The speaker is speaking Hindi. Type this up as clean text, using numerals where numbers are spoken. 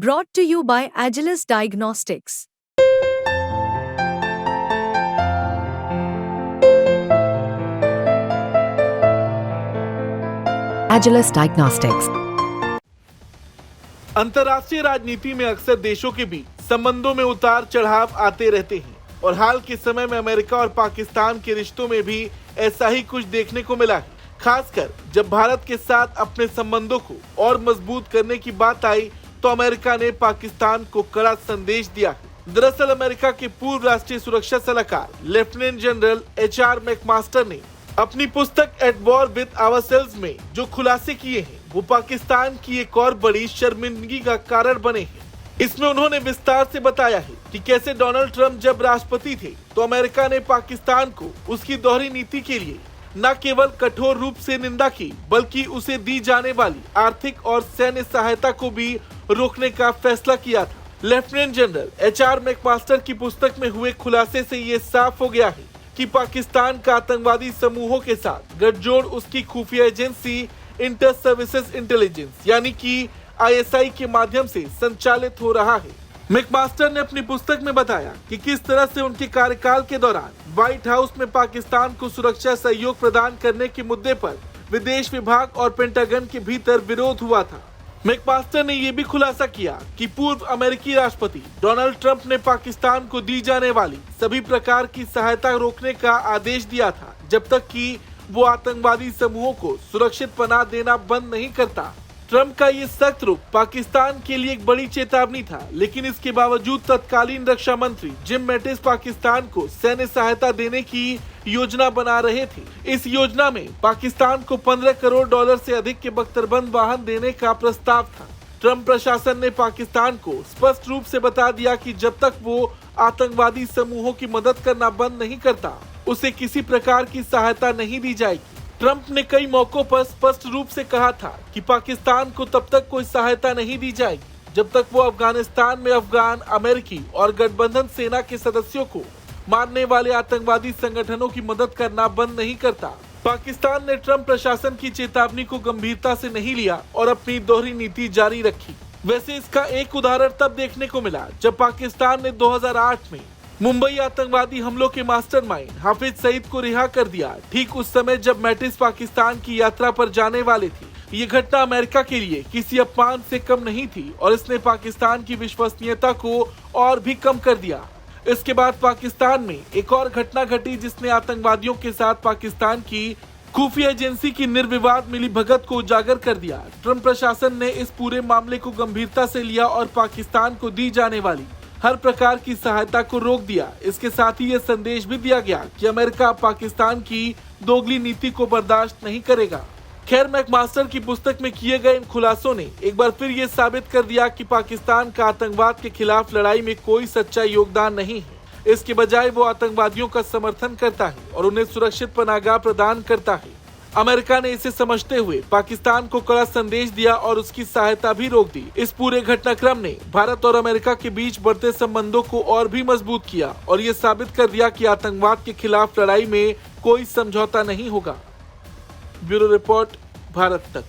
Brought to you by Agilus Diagnostics. Agilus Diagnostics. अंतर्राष्ट्रीय राजनीति में अक्सर देशों के बीच संबंधों में उतार चढ़ाव आते रहते हैं और हाल के समय में अमेरिका और पाकिस्तान के रिश्तों में भी ऐसा ही कुछ देखने को मिला है। खासकर जब भारत के साथ अपने संबंधों को और मजबूत करने की बात आई तो अमेरिका ने पाकिस्तान को कड़ा संदेश दिया है। दरअसल अमेरिका के पूर्व राष्ट्रीय सुरक्षा सलाहकार लेफ्टिनेंट जनरल HR मैकमास्टर ने अपनी पुस्तक एट वॉर विद आवरसेल्व्स में जो खुलासे किए हैं वो पाकिस्तान की एक और बड़ी शर्मिंदगी का कारण बने हैं। इसमें उन्होंने विस्तार से बताया है कि कैसे डोनाल्ड ट्रंप जब राष्ट्रपति थे तो अमेरिका ने पाकिस्तान को उसकी दोहरी नीति के लिए न केवल कठोर रूप से निंदा की बल्कि उसे दी जाने वाली आर्थिक और सैन्य सहायता को भी रोकने का फैसला किया था। लेफ्टिनेंट जनरल HR मैकमास्टर की पुस्तक में हुए खुलासे से ये साफ हो गया है कि पाकिस्तान का आतंकवादी समूहों के साथ गठजोड़ उसकी खुफिया एजेंसी इंटर सर्विसेज इंटेलिजेंस यानी कि ISI के माध्यम से संचालित हो रहा है। मैकमास्टर ने अपनी पुस्तक में बताया कि किस तरह से उनके कार्यकाल के दौरान व्हाइट हाउस में पाकिस्तान को सुरक्षा सहयोग प्रदान करने के मुद्दे पर विदेश विभाग और पेंटागन के भीतर विरोध हुआ था। मैकमास्टर ने यह भी खुलासा किया कि पूर्व अमेरिकी राष्ट्रपति डोनाल्ड ट्रंप ने पाकिस्तान को दी जाने वाली सभी प्रकार की सहायता रोकने का आदेश दिया था जब तक कि वो आतंकवादी समूहों को सुरक्षित पनाह देना बंद नहीं करता। ट्रंप का ये सख्त रुख पाकिस्तान के लिए एक बड़ी चेतावनी था, लेकिन इसके बावजूद तत्कालीन रक्षा मंत्री जिम मैटिस पाकिस्तान को सैन्य सहायता देने की योजना बना रहे थे। इस योजना में पाकिस्तान को $15 करोड़ से अधिक के बख्तरबंद वाहन देने का प्रस्ताव था। ट्रंप प्रशासन ने पाकिस्तान को स्पष्ट रूप से बता दिया कि जब तक वो आतंकवादी समूहों की मदद करना बंद नहीं करता उसे किसी प्रकार की सहायता नहीं दी जाएगी। ट्रंप ने कई मौकों पर स्पष्ट रूप से कहा था कि पाकिस्तान को तब तक कोई सहायता नहीं दी जाएगी जब तक वो अफगानिस्तान में अफगान, अमेरिकी और गठबंधन सेना के सदस्यों को मारने वाले आतंकवादी संगठनों की मदद करना बंद नहीं करता। पाकिस्तान ने ट्रंप प्रशासन की चेतावनी को गंभीरता से नहीं लिया और अपनी दोहरी नीति जारी रखी। वैसे इसका एक उदाहरण तब देखने को मिला जब पाकिस्तान ने 2008 में मुंबई आतंकवादी हमलों के मास्टरमाइंड हाफिज सईद को रिहा कर दिया। ठीक उस समय जब मैटिस पाकिस्तान की यात्रा पर जाने वाले थे। ये घटना अमेरिका के लिए किसी अपमान से कम नहीं थी और इसने पाकिस्तान की विश्वसनीयता को और भी कम कर दिया। इसके बाद पाकिस्तान में एक और घटना घटी जिसने आतंकवादियों के साथ पाकिस्तान की खुफिया एजेंसी की निर्विवाद मिलीभगत को उजागर कर दिया। ट्रंप प्रशासन ने इस पूरे मामले को गंभीरता से लिया और पाकिस्तान को दी जाने वाली हर प्रकार की सहायता को रोक दिया। इसके साथ ही यह संदेश भी दिया गया कि अमेरिका पाकिस्तान की दोगली नीति को बर्दाश्त नहीं करेगा। खैर, मैकमास्टर की पुस्तक में किए गए इन खुलासों ने एक बार फिर ये साबित कर दिया कि पाकिस्तान का आतंकवाद के खिलाफ लड़ाई में कोई सच्चा योगदान नहीं है। इसके बजाय वो आतंकवादियों का समर्थन करता है और उन्हें सुरक्षित पनाहगाह प्रदान करता है। अमेरिका ने इसे समझते हुए पाकिस्तान को कड़ा संदेश दिया और उसकी सहायता भी रोक दी। इस पूरे घटनाक्रम ने भारत और अमेरिका के बीच बढ़ते संबंधों को और भी मजबूत किया और ये साबित कर दिया कि आतंकवाद के खिलाफ लड़ाई में कोई समझौता नहीं होगा। ब्यूरो रिपोर्ट, भारत तक।